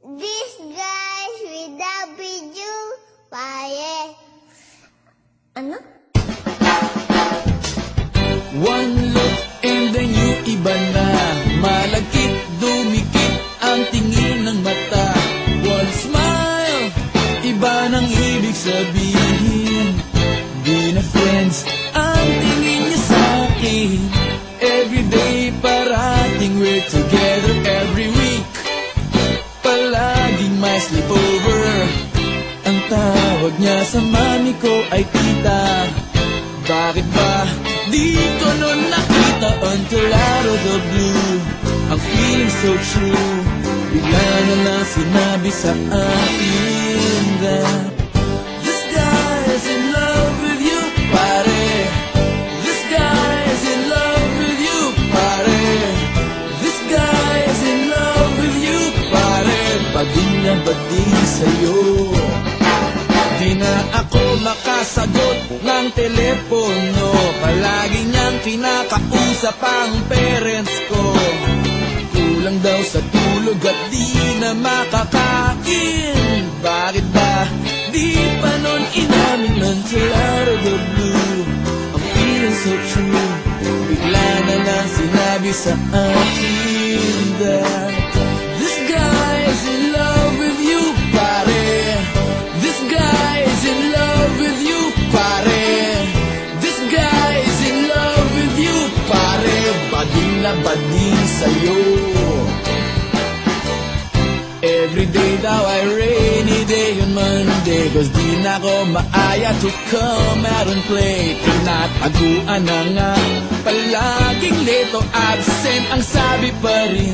These guys without video, pare. Ano? One look and then you iba na. Malagkit, dumikit ang tingin ng mata. One smile, iba nang ibig sabihin. Di na friends ang tingin niya sa'kin. Everyday parating we're together every week. Palaging may sleepover. Ang tawag niya sa mami ko ay tita. Bakit ba di ko nun nakita until out of the blue? Ang feeling so true. Bigla na lang sinabi sa akin that this guy is in love with you, pare. This guy is in love with you, pare. This guy is in love with you, pare. Bading na bading sa'yo. Di na ako makasagot ng telepono. Palagi niyang kinakausap ang parents ko. Kulang daw sa tulog at di na makakain. Bakit ba di pa nun inamin until out of the blue? I'm feeling so true. Bigla na lang sinabi sa akin that this guy is in love with you, pare. This guy is in love with you, pare. This guy is in love with you, pare. Bading na bading sa'yo. Everyday daw ay rainy day on Monday, cause di na ako maaya to come out and play. Tinataguan na nga, palaging late o absent ang sabi pa rin.